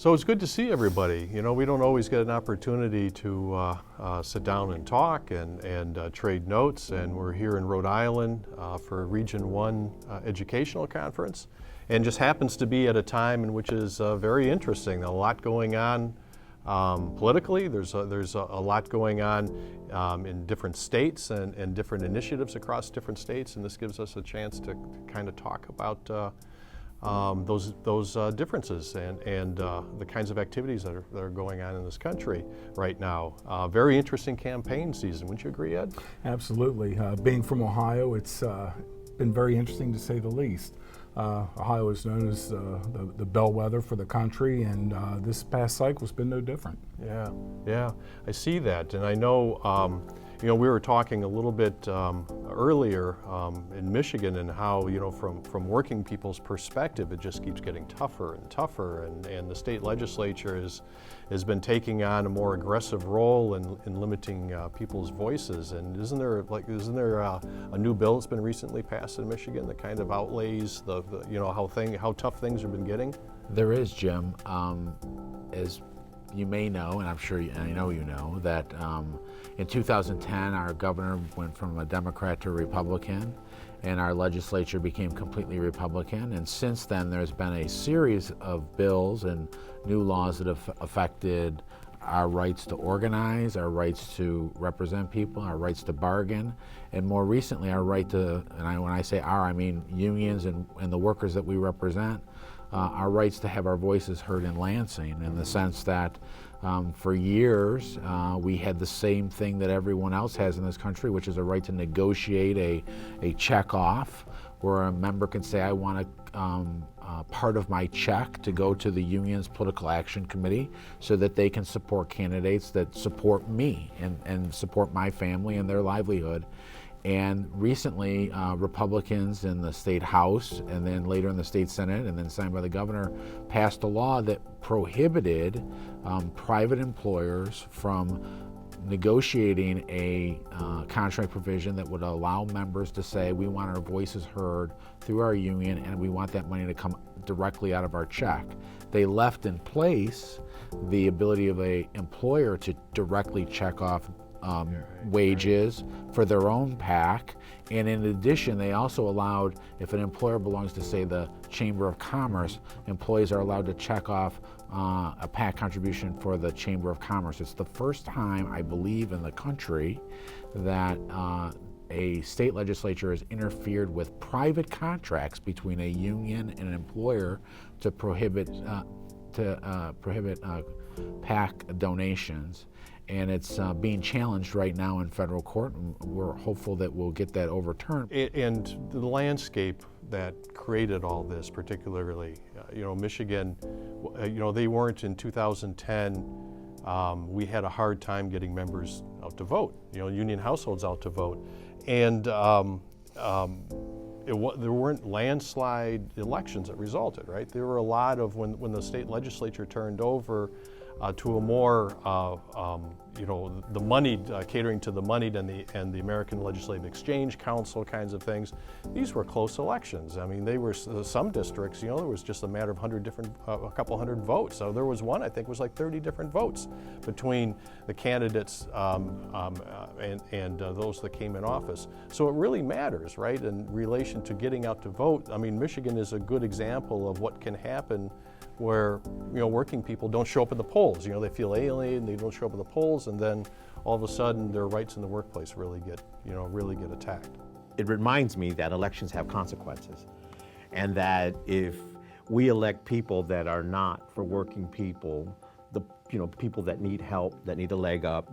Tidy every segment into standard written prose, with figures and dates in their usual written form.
So it's good to see everybody. You know, we don't always get an opportunity to sit down and talk and trade notes, and we're here in Rhode Island for a Region 1 educational conference, and just happens to be at a time in which is very interesting. A lot going on politically. There's a lot going on in different states and different initiatives across different states, and this gives us a chance to kind of talk about those differences and the kinds of activities that are going on in this country right now. Very interesting campaign season, wouldn't you agree, Ed? Absolutely. Being from Ohio, it's been very interesting to say the least. Ohio is known as the bellwether for the country, and this past cycle has been no different. Yeah, I see that, and I know. We were talking a little bit earlier in Michigan and how, from working people's perspective, it just keeps getting tougher and tougher, and the state legislature has been taking on a more aggressive role in limiting people's voices. And isn't there a new bill that's been recently passed in Michigan that kind of outlays how tough things have been getting? There is, Jim. As you may know, and I'm sure I know you know, that in 2010 our governor went from a Democrat to a Republican, and our legislature became completely Republican. And since then there's been a series of bills and new laws that have affected our rights to organize, our rights to represent people, our rights to bargain, and more recently our right to, when I say our, I mean unions and the workers that we represent, our rights to have our voices heard in Lansing, in the sense that for years we had the same thing that everyone else has in this country, which is a right to negotiate a check off, where a member can say, I want part of my check to go to the union's political action committee so that they can support candidates that support me and support my family and their livelihood. And recently, Republicans in the state House and then later in the state Senate and then signed by the governor passed a law that prohibited private employers from negotiating a contract provision that would allow members to say, we want our voices heard through our union and we want that money to come directly out of our check. They left in place the ability of an employer to directly check off wages for their own PAC, and in addition they also allowed, if an employer belongs to, say, the Chamber of Commerce, employees are allowed to check off a PAC contribution for the Chamber of Commerce. It's the first time, I believe, in the country that a state legislature has interfered with private contracts between a union and an employer to prohibit PAC donations. And it's being challenged right now in federal court, and we're hopeful that we'll get that overturned. And the landscape that created all this, particularly, Michigan, they weren't in 2010. We had a hard time getting members out to vote, union households out to vote. And there weren't landslide elections that resulted, right? There were a lot of, when the state legislature turned over to a more, the moneyed, catering to the moneyed and the American Legislative Exchange Council kinds of things. These were close elections. I mean, they were some districts. There was just a matter of a couple hundred votes. So there was one, I think, was like 30 different votes between the candidates and those that came in office. So it really matters, right, in relation to getting out to vote. I mean, Michigan is a good example of what can happen where working people don't show up at the polls. They feel alienated, they don't show up at the polls, and then all of a sudden their rights in the workplace really get attacked. It reminds me that elections have consequences, and that if we elect people that are not for working people, the people that need help, that need a leg up,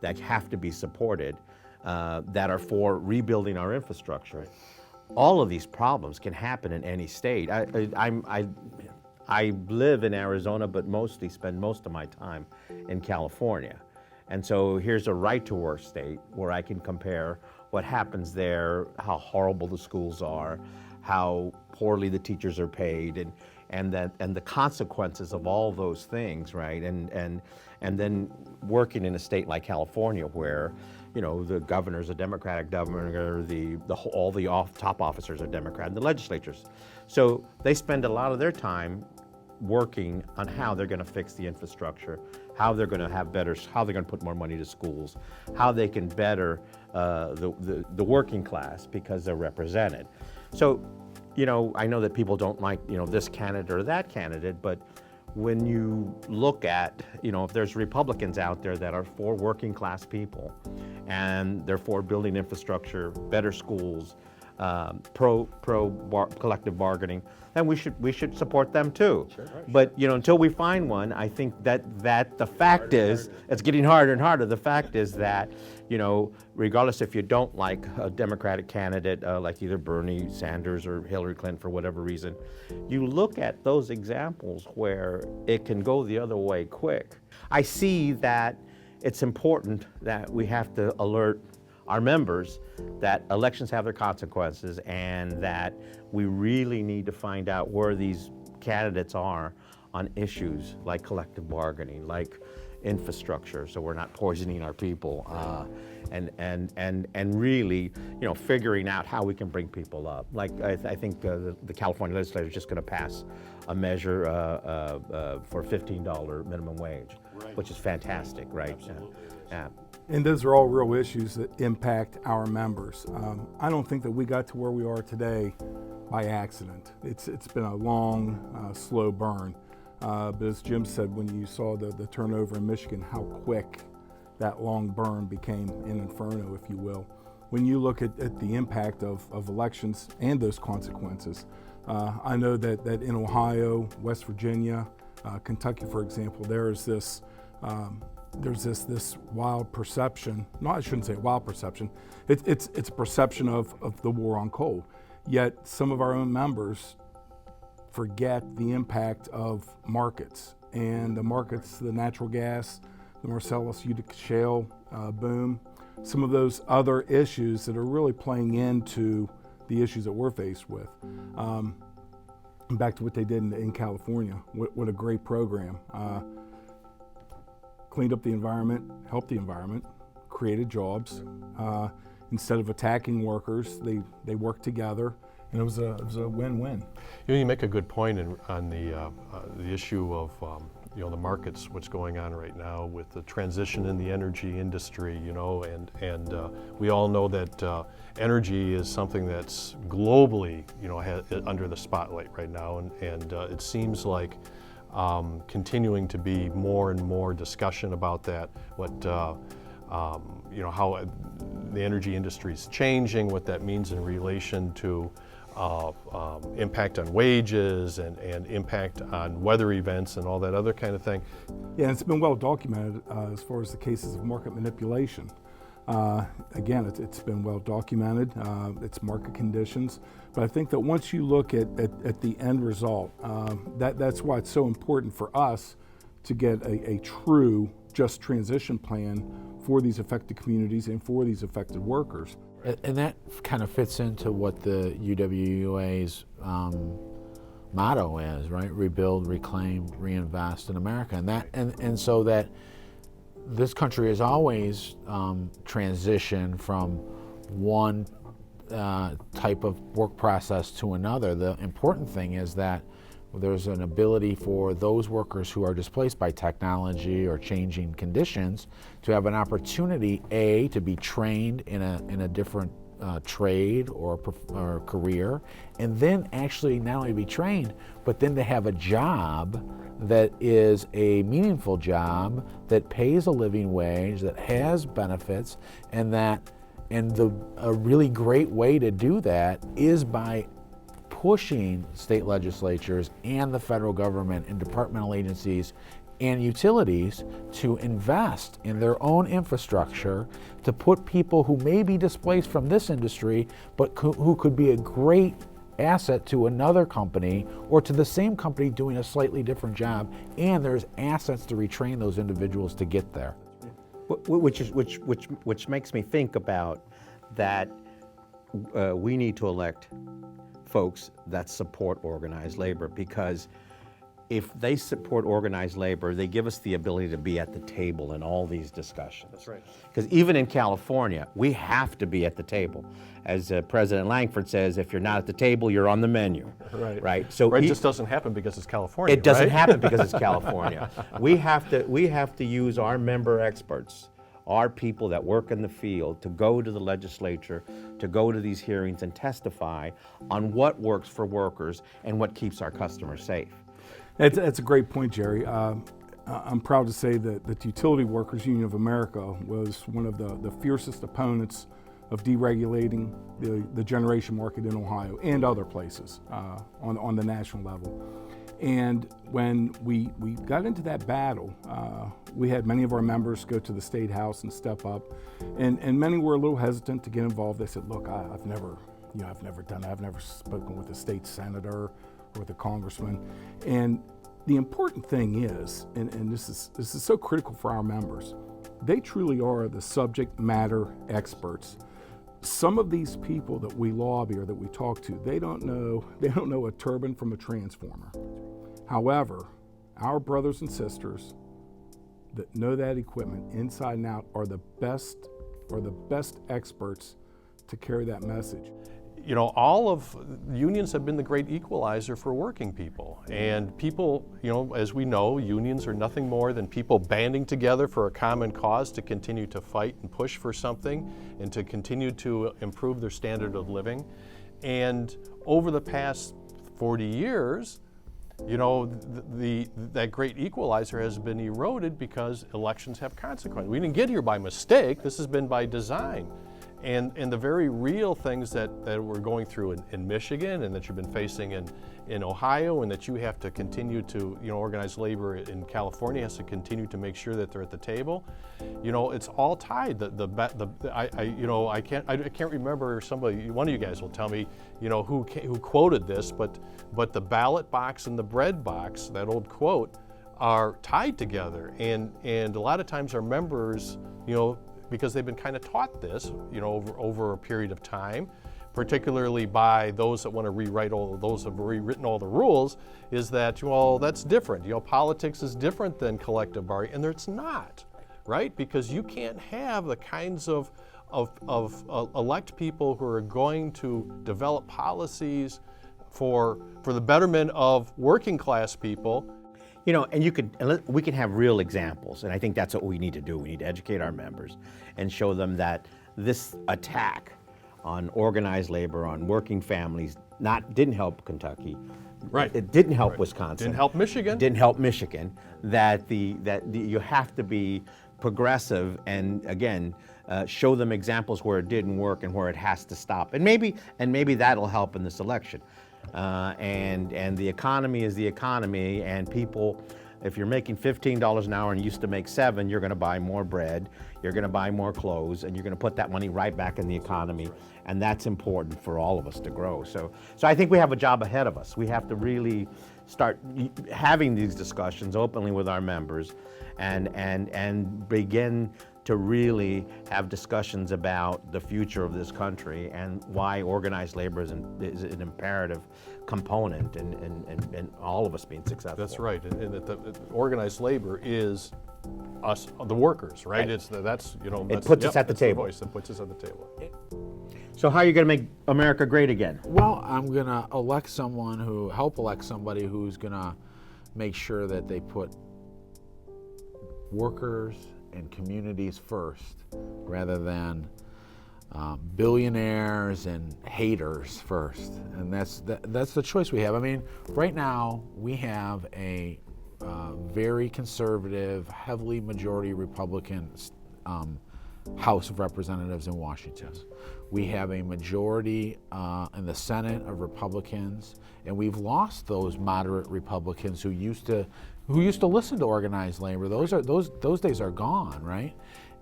that have to be supported, that are for rebuilding our infrastructure, all of these problems can happen in any state. I live in Arizona, but mostly spend most of my time in California. And so here's a right-to-work state where I can compare what happens there, how horrible the schools are, how poorly the teachers are paid, and the consequences of all those things, right? And then working in a state like California where the governor's a Democratic governor, all the top officers are Democrat, and the legislatures. So they spend a lot of their time working on how they're going to fix the infrastructure, how they're going to have better, how they're going to put more money to schools, how they can better the working class because they're represented. So, I know that people don't like, this candidate or that candidate, but when you look at, if there's Republicans out there that are for working class people and they're for building infrastructure, better schools, collective bargaining, then we should support them too. Sure. But until we find one, I think that the fact is it's getting harder and harder. The fact is that regardless if you don't like a Democratic candidate like either Bernie Sanders or Hillary Clinton for whatever reason, you look at those examples where it can go the other way quick. I see that it's important that we have to alert our members that elections have their consequences and that we really need to find out where these candidates are on issues like collective bargaining, like infrastructure, so we're not poisoning our people, and really, figuring out how we can bring people up. Like I think the California legislature is just going to pass a measure for $15 minimum wage, which is fantastic, right? Absolutely. And those are all real issues that impact our members. I don't think that we got to where we are today by accident. It's been a long, slow burn. But as Jim said, when you saw the turnover in Michigan, how quick that long burn became an inferno, if you will. When you look at the impact of elections and those consequences, I know that in Ohio, West Virginia, Kentucky, for example, there's this wild perception. No, I shouldn't say wild perception. It's a perception of the war on coal. Yet some of our own members forget the impact of markets, and the markets, the natural gas, the Marcellus Utica shale boom, some of those other issues that are really playing into the issues that we're faced with. And back to what they did in California, what a great program. Cleaned up the environment, helped the environment, created jobs. Instead of attacking workers, they worked together, and it was a win-win. You make a good point on the issue of the markets, what's going on right now with the transition in the energy industry, and we all know that energy is something that's globally, under the spotlight right now, and it seems like continuing to be more and more discussion about that, how the energy industry is changing, what that means in relation to impact on wages and impact on weather events and all that other kind of thing. Yeah, and it's been well documented as far as the cases of market manipulation. Again, it's been well documented, it's market conditions, but I think that once you look at the end result, that's why it's so important for us to get a true just transition plan for these affected communities and for these affected workers. And that kind of fits into what the UWUA's motto is, right? Rebuild, reclaim, reinvest in America, and so that this country has always transitioned from one type of work process to another. The important thing is that there's an ability for those workers who are displaced by technology or changing conditions to have an opportunity, A, to be trained in a different trade or career, and then actually not only be trained, but then to have a job that is a meaningful job that pays a living wage, that has benefits, and a really great way to do that is by pushing state legislatures and the federal government and departmental agencies and utilities to invest in their own infrastructure, to put people who may be displaced from this industry but who could be a great asset to another company or to the same company doing a slightly different job, and there's assets to retrain those individuals to get there. Which makes me think about that we need to elect folks that support organized labor, because if they support organized labor, they give us the ability to be at the table in all these discussions. That's right. Because even in California, we have to be at the table. As President Langford says, if you're not at the table, you're on the menu. Right. Right. So It just doesn't happen because it's California. it doesn't right? happen because it's California. We have to use our member experts, our people that work in the field, to go to the legislature, to go to these hearings and testify on what works for workers and what keeps our customers safe. That's a great point, Jerry. I'm proud to say that the Utility Workers Union of America was one of the fiercest opponents of deregulating the generation market in Ohio and other places on the national level. And when we got into that battle, we had many of our members go to the State House and step up, and many were a little hesitant to get involved. They said, "Look, I've never done that. I've never spoken with a state senator or with a congressman." And the important thing is, and this is so critical for our members, they truly are the subject matter experts. Some of these people that we lobby or that we talk to, they don't know a turbine from a transformer. However, our brothers and sisters that know that equipment inside and out are the best experts to carry that message. You know, all of unions have been the great equalizer for working people. And people, you know, as we know, unions are nothing more than people banding together for a common cause to continue to fight and push for something and to continue to improve their standard of living. And over the past 40 years, you know, that great equalizer has been eroded because elections have consequences. We didn't get here by mistake. This has been by design. And the very real things that we're going through in Michigan and that you've been facing in Ohio, and that you have to continue to, you know, organized labor in California has to continue to make sure that they're at the table. You know, it's all tied. I can't remember, somebody, one of you guys will tell me, you know, who quoted this, but the ballot box and the bread box, that old quote, are tied together. And a lot of times our members, you know, because they've been kind of taught this, you know, over a period of time, particularly by those that want to rewrite those who have rewritten all the rules, is that, well, that's different. You know, politics is different than collective bargaining, and it's not, right? Because you can't have the kinds of elect people who are going to develop policies for the betterment of working class people. You know, and we can have real examples, and I think that's what we need to do. We need to educate our members and show them that this attack on organized labor, on working families, didn't help Kentucky. Right. It didn't help Wisconsin. Didn't help Michigan. Didn't help Michigan. That you have to be progressive and again show them examples where it didn't work and where it has to stop. And maybe that'll help in this election. And the economy is the economy, and people, if you're making $15 an hour and used to make $7, you're going to buy more bread, you're going to buy more clothes, and you're going to put that money right back in the economy, and that's important for all of us to grow. So I think we have a job ahead of us. We have to really start having these discussions openly with our members, and begin to really have discussions about the future of this country and why organized labor is an imperative component in all of us being successful. That's right, and that the organized labor is us, the workers, right? Right. It puts us at the table. Voice that puts us at the table. So how are you going to make America great again? Well, I'm going to help elect somebody who's going to make sure that they put workers and communities first, rather than billionaires and haters first. And that's the choice we have. I mean, right now we have a very conservative, heavily majority Republican House of Representatives in Washington. We have a majority in the Senate of Republicans, and we've lost those moderate Republicans who used to listen to organized labor. Those days are gone, right?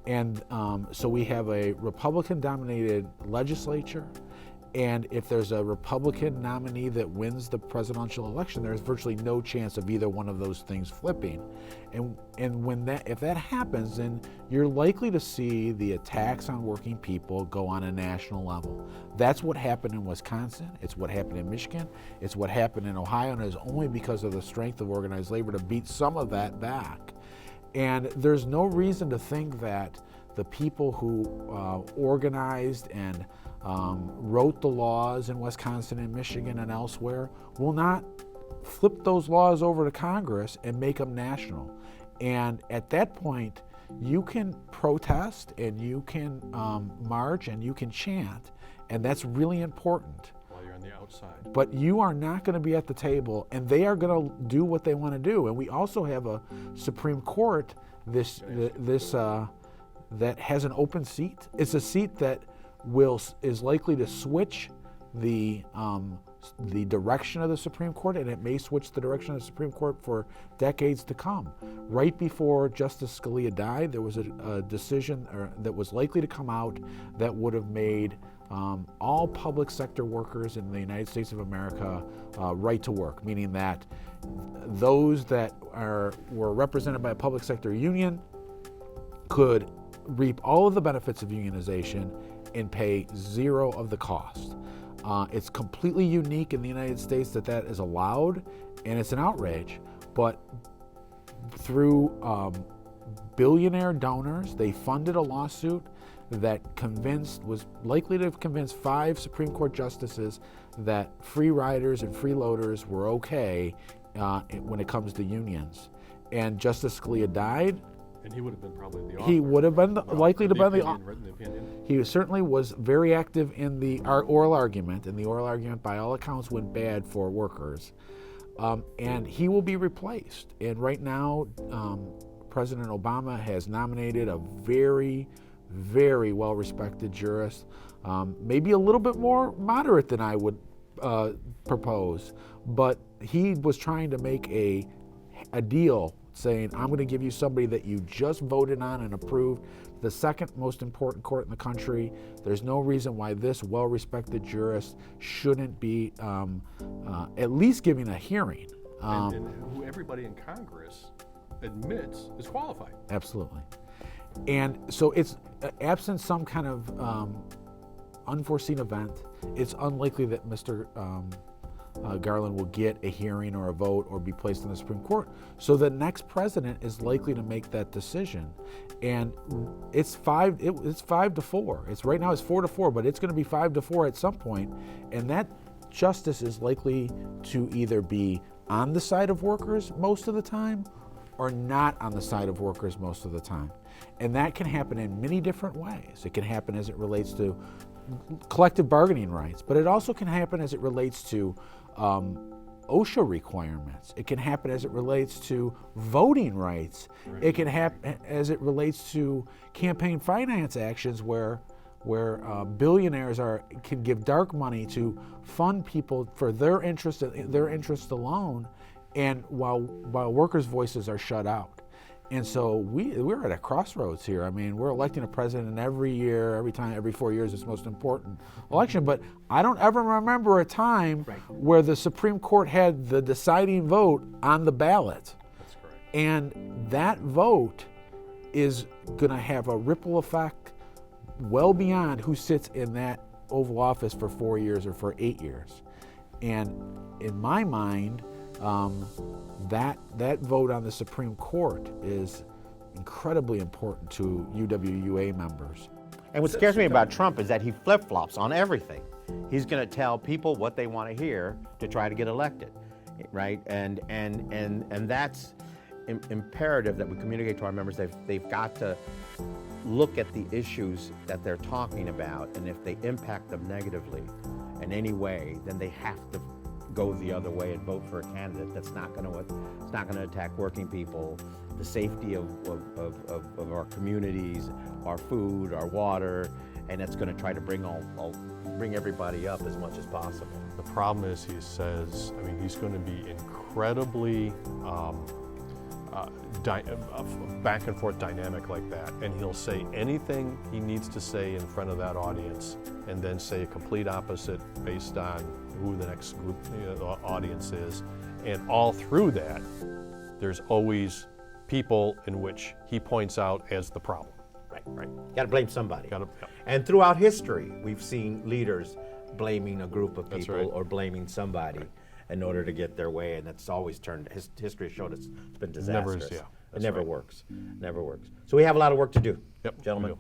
And so we have a Republican-dominated legislature, And if there's a Republican nominee that wins the presidential election, there's virtually no chance of either one of those things flipping. And if that happens, then you're likely to see the attacks on working people go on a national level. That's what happened in Wisconsin. It's what happened in Michigan. It's what happened in Ohio, and it's only because of the strength of organized labor to beat some of that back. And there's no reason to think that the people who organized and wrote the laws in Wisconsin and Michigan and elsewhere will not flip those laws over to Congress and make them national. And at that point, you can protest and you can march and you can chant, and that's really important. While you're on the outside. But you are not going to be at the table, and they are going to do what they want to do. And we also have a Supreme Court that has an open seat. It's a seat that is likely to switch the direction of the Supreme Court, and it may switch the direction of the Supreme Court for decades to come. Right before Justice Scalia died, there was a decision that was likely to come out that would have made all public sector workers in the United States of America right to work, meaning that those that were represented by a public sector union could reap all of the benefits of unionization and pay zero of the cost. It's completely unique in the United States that is allowed, and it's an outrage. But through billionaire donors, they funded a lawsuit that was likely to convince 5 Supreme Court justices that free riders and freeloaders were okay when it comes to unions. And Justice Scalia died. And he would have been probably the author. He would have been likely to be the opinion. He certainly was very active in the oral argument, and the oral argument, by all accounts, went bad for workers. And he will be replaced. And right now, President Obama has nominated a very, very well-respected jurist, maybe a little bit more moderate than I would propose, but he was trying to make a deal saying, I'm going to give you somebody that you just voted on and approved, the second most important court in the country. There's no reason why this well-respected jurist shouldn't be at least giving a hearing. And who everybody in Congress admits is qualified. Absolutely. And so it's absent some kind of unforeseen event, it's unlikely that Mr. Garland will get a hearing or a vote or be placed in the Supreme Court. So the next president is likely to make that decision, and it's 5-4. It's right now it's 4-4, but it's going to be 5-4 at some point, and that justice is likely to either be on the side of workers most of the time or not on the side of workers most of the time. And that can happen in many different ways. It can happen as it relates to collective bargaining rights, but it also can happen as it relates to OSHA requirements. It can happen as it relates to voting rights. Right. It can happen as it relates to campaign finance actions where billionaires can give dark money to fund people for their interest alone, and while workers' voices are shut out. And so we're at a crossroads here. I mean, we're electing a president every 4 years, it's the most important election. But I don't ever remember a time where the Supreme Court had the deciding vote on the ballot. That's correct. And that vote is going to have a ripple effect well beyond who sits in that Oval Office for 4 years or for 8 years. And in my mind, that vote on the Supreme Court is incredibly important to UWUA members. And what scares me about Trump is that he flip-flops on everything. He's going to tell people what they want to hear to try to get elected, right? And that's imperative that we communicate to our members. They've got to look at the issues that they're talking about, and if they impact them negatively in any way, then they have to go the other way and vote for a candidate that's not going to attack working people, the safety of our communities, our food, our water, and it's going to try to bring everybody up as much as possible. The problem is, he says, I mean, he's going to be incredibly back and forth dynamic like that, and he'll say anything he needs to say in front of that audience, and then say a complete opposite based on who the next group audience is, and all through that, there's always people in which he points out as the problem. Right. Got to blame somebody. Yeah. And throughout history, we've seen leaders blaming a group of That's people right. or blaming somebody in order to get their way, and that's always turned. History has showed us it's been disastrous. yeah, it that's never right. works. Never works. So we have a lot of work to do, Yep, we gentlemen. do.